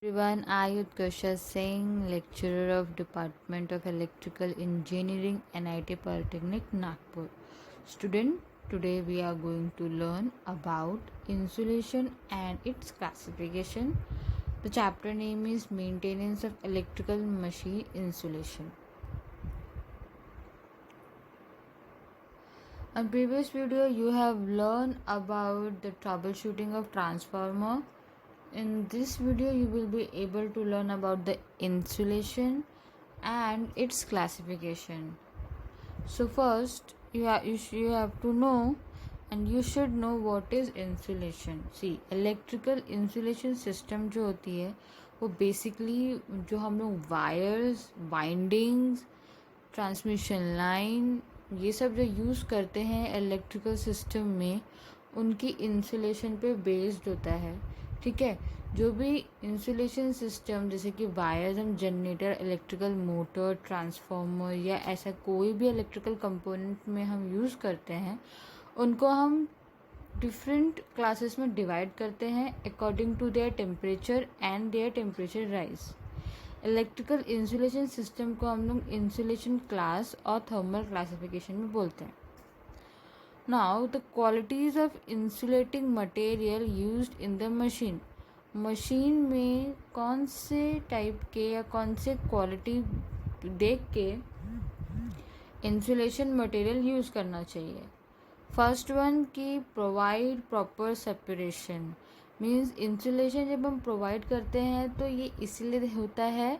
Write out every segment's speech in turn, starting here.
Everyone, I Utkarsha Singh, lecturer of Department of Electrical Engineering, NIT Polytechnic, Nagpur. Student, today we are going to learn about insulation and its classification. The chapter name is Maintenance of Electrical Machine Insulation. On previous video, you have learned about the troubleshooting of transformer. In this video, you will be able to learn about the insulation and its classification. So first, you have to know and you should know what is insulation. See, electrical insulation system जो होती है वो basically जो हम लोग wires, windings, transmission line ये सब जो यूज़ करते हैं इलेक्ट्रिकल सिस्टम में उनकी इंसुलेशन पे बेस्ड होता है. ठीक है, जो भी इंसुलेशन सिस्टम जैसे कि वायर्स हम जनरेटर, इलेक्ट्रिकल मोटर, ट्रांसफार्मर या ऐसा कोई भी इलेक्ट्रिकल कंपोनेंट में हम यूज़ करते हैं उनको हम डिफरेंट क्लासेस में डिवाइड करते हैं according to their temperature and their temperature rise. Electrical insulation system को हम लोग इंसुलेशन क्लास और थर्मल क्लासिफिकेशन में बोलते हैं. Now the qualities of insulating material used in the machine. Machine में कौन से टाइप के या कौन से क्वालिटी देख के इंसुलेशन मटेरियल यूज़ करना चाहिए. फर्स्ट वन की provide proper separation. Means insulation जब हम प्रोवाइड करते हैं तो ये इसलिए होता है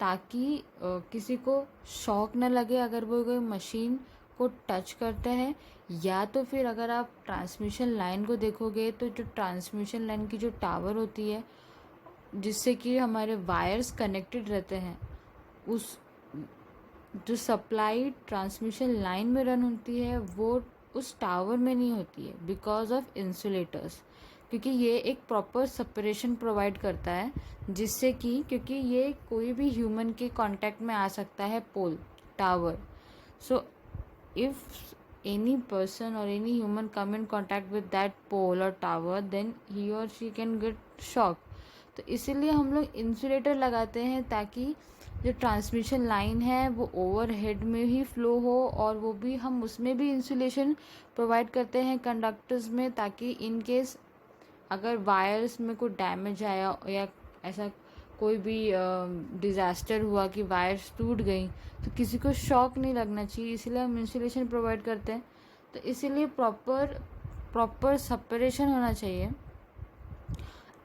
ताकि किसी को शॉक न लगे अगर वो कोई मशीन को टच करता है, या तो फिर अगर आप ट्रांसमिशन लाइन को देखोगे तो जो ट्रांसमिशन लाइन की जो टावर होती है जिससे कि हमारे वायर्स कनेक्टेड रहते हैं उस जो सप्लाई ट्रांसमिशन लाइन में रन होती है वो उस टावर में नहीं होती है बिकॉज ऑफ इंसुलेटर्स, क्योंकि ये एक प्रॉपर सेपरेशन प्रोवाइड करता है जिससे कि क्योंकि ये कोई भी ह्यूमन के कांटेक्ट में आ सकता है pole tower. So if any person or any human come in contact with that pole or tower then he or she can get shock. तो इसीलिए हम लोग इंसुलेटर लगाते हैं ताकि जो ट्रांसमिशन लाइन है वो ओवरहेड में ही फ्लो हो और वो भी हम उसमें भी इंसुलेशन प्रोवाइड करते हैं कंडक्टर्स में, ताकि इन केस अगर वायर्स में कोई डैमेज आया या ऐसा कोई भी डिज़ास्टर हुआ कि वायर्स टूट गई तो किसी को शॉक नहीं लगना चाहिए, इसलिए हम इंसुलेशन प्रोवाइड करते हैं. तो इसीलिए प्रॉपर सेपरेशन होना चाहिए.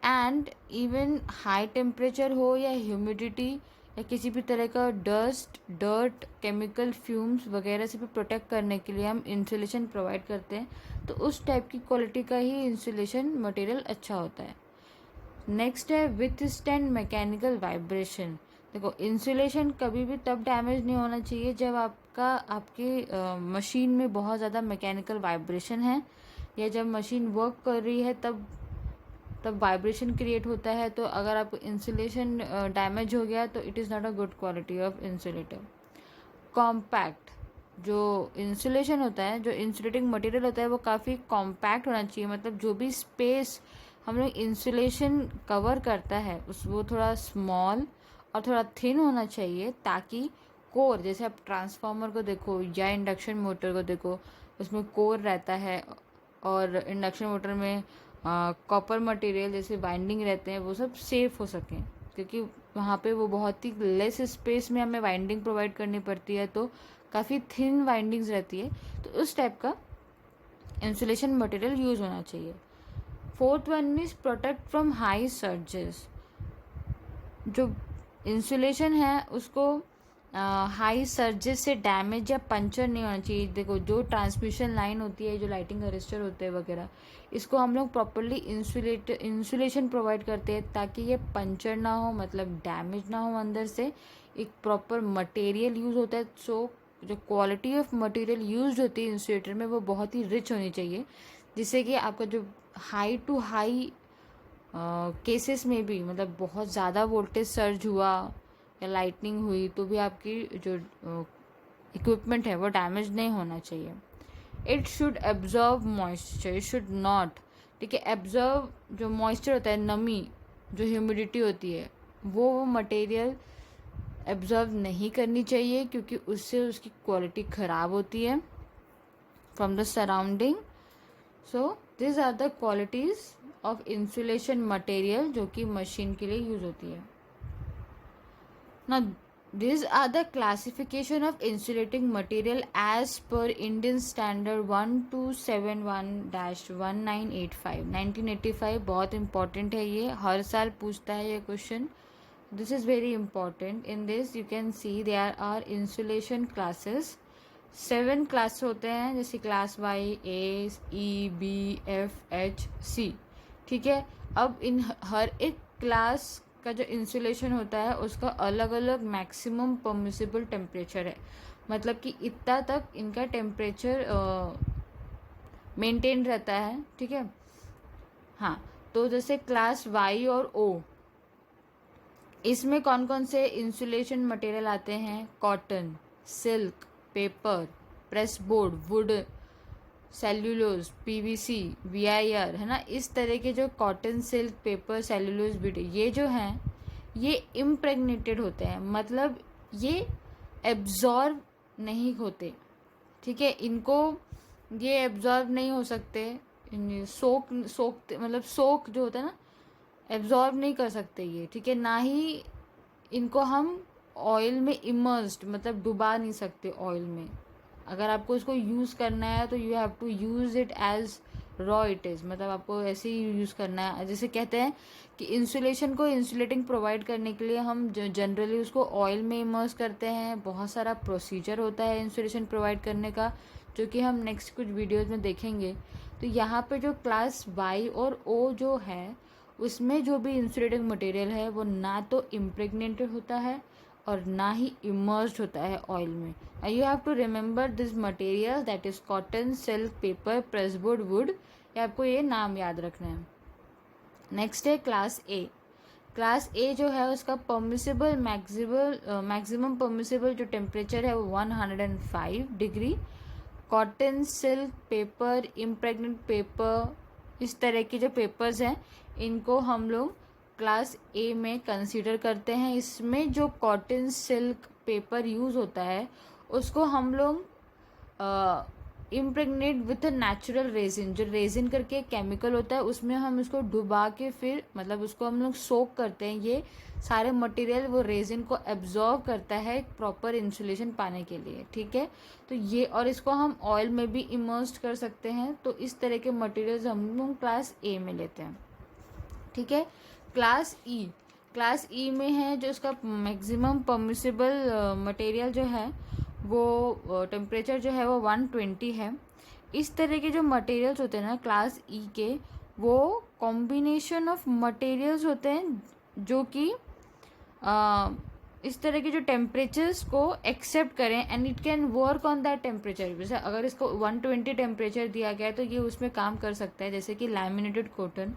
एंड इवन हाई टेम्परेचर हो या ह्यूमिडिटी या किसी भी तरह का डर्ट, केमिकल फ्यूम्स वगैरह से भी प्रोटेक्ट करने के लिए हम इंसुलेशन प्रोवाइड करते हैं. तो उस टाइप की क्वालिटी का ही इंसुलेशन मटेरियल अच्छा होता है. नेक्स्ट है विथ स्टैंड मैकेनिकल वाइब्रेशन. देखो, इंसुलेशन कभी भी तब डैमेज नहीं होना चाहिए जब आपकी मशीन में बहुत ज़्यादा मैकेनिकल वाइब्रेशन है या जब मशीन वर्क कर रही है तब वाइब्रेशन क्रिएट होता है. तो अगर आपको इंसुलेशन डैमेज हो गया तो it is not a good quality of insulator. Compact जो इंसुलेशन होता है, जो इंसुलेटिंग मटेरियल होता है वो काफ़ी कॉम्पैक्ट होना चाहिए. मतलब जो भी स्पेस हम लोग इंसुलेशन कवर करता है वो थोड़ा स्मॉल और थोड़ा थिन होना चाहिए ताकि कोर, जैसे आप ट्रांसफार्मर को देखो या इंडक्शन मोटर को देखो उसमें कोर रहता है और इंडक्शन मोटर में कॉपर मटेरियल जैसे वाइंडिंग रहते हैं वो सब सेफ हो सकें, क्योंकि वहाँ पे वो बहुत ही लेस स्पेस में हमें वाइंडिंग प्रोवाइड करनी पड़ती है तो काफ़ी थिन वाइंडिंग्स रहती है. तो उस टाइप का इंसुलेशन मटेरियल यूज़ होना चाहिए. Fourth one is protect from high surges. जो इंसुलेशन है उसको हाई सर्जेस से डैमेज या पंचर नहीं होना चाहिए. देखो, जो ट्रांसमिशन लाइन होती है, जो लाइटिंग अरेस्टर होते हैं वगैरह, इसको हम लोग प्रॉपरली इंसुलेशन प्रोवाइड करते हैं ताकि ये पंचर ना हो, मतलब डैमेज ना हो अंदर से. एक प्रॉपर मटेरियल यूज़ होता है. सो जो क्वालिटी ऑफ मटेरियल यूज होती है इंसुलेटर में वो बहुत ही रिच होनी चाहिए जिससे कि आपका जो हाई टू हाई केसेस में भी, मतलब बहुत ज़्यादा वोल्टेज सर्ज हुआ या लाइटनिंग हुई तो भी आपकी जो इक्विपमेंट है वो डैमेज नहीं होना चाहिए. It should absorb moisture, it should not. ठीक है, एब्जॉर्व जो मॉइस्चर होता है, नमी, जो ह्यूमिडिटी होती है वो मटेरियल एब्जॉर्ब नहीं करनी चाहिए, क्योंकि उससे उसकी क्वालिटी ख़राब होती है from the surrounding. So this are the qualities of insulation material जो कि मशीन के लिए यूज़ होती है. Now, these are the classification of insulating material as per Indian Standard 1271-1985. 1985 बहुत important है, ये हर साल पूछता है ये question. This is very important. In this you can see there are insulation classes. 7 class होते हैं, जैसे क्लास वाई, ए, ई, बी, एफ, एच, सी. ठीक है. अब इन हर एक क्लास का जो इंसुलेशन होता है उसका अलग अलग मैक्सिमम परमिसिबल टेम्परेचर है. मतलब कि इतना तक इनका टेम्परेचर मेंटेन रहता है. ठीक है. हाँ, तो जैसे क्लास वाई और ओ, इसमें कौन कौन से इंसुलेशन मटेरियल आते हैं? Cotton, silk, paper, press board, wood, cellulose, PVC, VIR, है ना. इस तरह के जो cotton, silk, paper, cellulose, wood, ये जो हैं ये इम्प्रेग्नेटेड होते हैं. मतलब ये एब्जॉर्ब नहीं होते. ठीक है. इनको ये एब्जॉर्ब नहीं हो सकते. सोख मतलब सोख जो होता है ना, एब्जॉर्ब नहीं कर सकते ये. ठीक है. ना ही इनको हम ऑयल में इमर्स्ड मतलब डुबा नहीं सकते ऑयल में. अगर आपको इसको यूज़ करना है तो you have to use it as raw it is. मतलब आपको ऐसे ही यूज़ करना है. जैसे कहते हैं कि इंसुलेशन को इंसुलेटिंग प्रोवाइड करने के लिए हम जनरली उसको ऑयल में इमर्स करते हैं. बहुत सारा प्रोसीजर होता है इंसुलेशन प्रोवाइड करने का, जो कि हम नेक्स्ट कुछ वीडियोज़ में देखेंगे. तो यहाँ पे जो क्लास वाई और ओ जो है उसमें जो भी इंसुलेटिंग मटेरियल है वो ना तो इम्प्रेग्नेटेड होता है और ना ही इमर्स्ड होता है ऑयल में. You have to remember this material that is cotton, silk, paper, pressboard, wood. ये आपको ये नाम याद रखना है. नेक्स्ट है क्लास ए. क्लास ए जो है उसका परमिसिबल मैक्सिमम परमिसिबल जो टेम्परेचर है वो 105 degree. Cotton, silk, paper, impregnated paper, इस तरह के जो पेपर्स हैं इनको हम लोग क्लास ए में कंसीडर करते हैं. इसमें जो कॉटन, सिल्क, पेपर यूज़ होता है उसको हम लोग impregnate with a natural resin. जो रेजिन करके केमिकल होता है उसमें हम इसको डुबा के फिर मतलब उसको हम लोग सोक करते हैं. ये सारे मटेरियल वो रेजिन को एब्जॉर्व करता है एक प्रॉपर इंसुलेशन पाने के लिए. ठीक है. तो ये और इसको हम ऑयल में भी इमर्स्ड कर सकते हैं. तो इस तरह के मटेरियल्स हम लोग क्लास ए में लेते हैं. ठीक है. क्लास ई. क्लास ई में है जो इसका मैक्सिमम परमिसिबल मटेरियल जो है वो टेम्परेचर जो है वो 120 है. इस तरह के जो मटेरियल्स होते हैं ना क्लास ई के, वो कॉम्बिनेशन ऑफ मटेरियल्स होते हैं जो कि इस तरह के जो टेम्परेचर्स को एक्सेप्ट करें and it can work on that temperature. जैसे अगर इसको 120 टेम्परेचर दिया गया है तो ये उसमें काम कर सकता है. जैसे कि लैमिनेटेड कॉटन,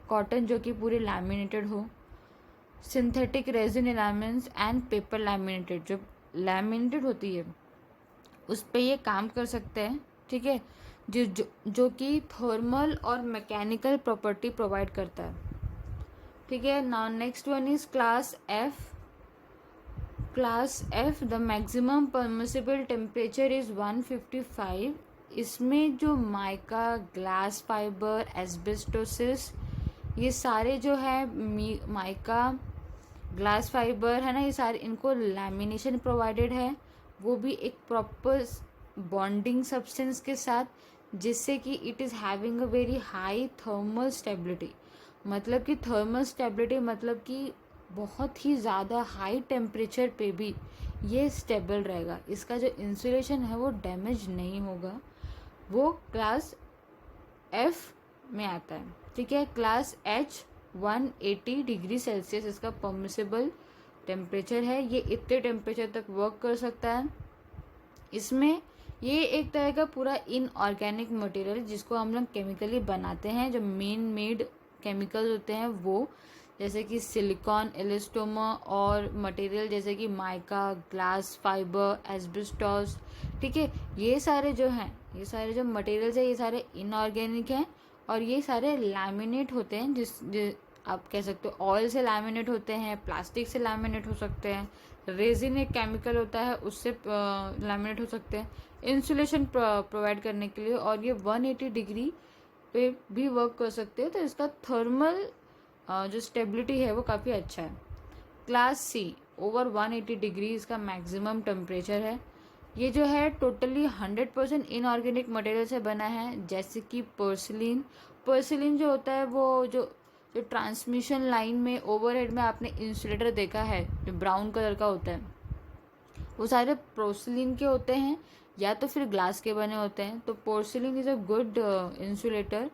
कॉटन जो कि पूरे लैमिनेटेड हो, synthetic resin elements and paper laminated, जो लैमिनेटेड होती है उस पे ये काम कर सकते हैं. ठीक है. जो कि थर्मल और मैकेनिकल प्रॉपर्टी प्रोवाइड करता है. ठीक है. Now next one is class F. Class F the maximum permissible temperature is 155. इसमें जो माइका, ग्लास फाइबर, एस्बेस्टोसिस, ये सारे जो है माइका, ग्लास फाइबर है ना, ये सारे इनको लैमिनेशन प्रोवाइडेड है. वो भी एक प्रॉपर बॉन्डिंग सब्सटेंस के साथ, जिससे कि it is having a very high thermal stability. मतलब कि थर्मल स्टेबिलिटी मतलब कि बहुत ही ज़्यादा हाई टेम्परेचर पे भी ये स्टेबल रहेगा. इसका जो इंसुलेशन है वो डैमेज नहीं होगा. वो क्लास एफ में आता है. ठीक है. क्लास एच 180 डिग्री सेल्सियस इसका परमिसिबल टेम्परेचर है. ये इतने टेम्परेचर तक वर्क कर सकता है. इसमें ये एक तरह का पूरा इनऑर्गेनिक मटेरियल जिसको हम लोग केमिकली बनाते हैं, जो मेन मेड केमिकल्स होते हैं वो, जैसे कि सिलिकॉन, एलिस्टोमा और मटेरियल जैसे कि माइका, ग्लास फाइबर, एस्बेस्टॉस. ठीक है. ये सारे जो हैं, ये सारे जो मटेरियल्स हैं ये सारे इनऑर्गेनिक हैं और ये सारे लैमिनेट होते हैं. आप कह सकते हो ऑयल से लैमिनेट होते हैं, प्लास्टिक से लैमिनेट हो सकते हैं, रेजिन एक केमिकल होता है उससे लैमिनेट हो सकते हैं इंसुलेशन प्रोवाइड करने के लिए, और ये 180 डिग्री पे भी वर्क कर सकते हैं। तो इसका थर्मल जो स्टेबिलिटी है वो काफ़ी अच्छा है। क्लास सी ओवर 180 डिग्री इसका मैक्सिमम टेम्परेचर है। ये जो है टोटली 100% इनऑर्गेनिक मटेरियल से बना है, जैसे कि पर्सिलिन। पर्सिलिन जो होता है वो जो जो ट्रांसमिशन लाइन में ओवरहेड में आपने इंसुलेटर देखा है जो ब्राउन कलर का होता है, वो सारे पोर्सिलिन के होते हैं या तो फिर ग्लास के बने होते हैं। तो porcelain is a good insulator.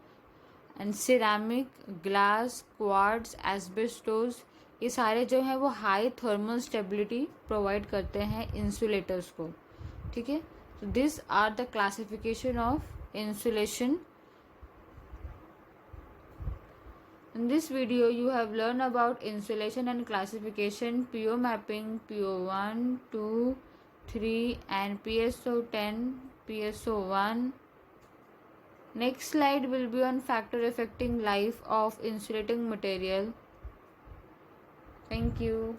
And ceramic, glass, quartz, asbestos, ये सारे जो है वो हाई थर्मल स्टेबिलिटी प्रोवाइड करते हैं इंसुलेटर्स को। ठीक है, so these are the classification of insulation. In this video you have learned about insulation and classification, PO mapping, PO1, 2, 3 and PSO10, PSO1. Next slide will be on factor affecting life of insulating material. Thank you.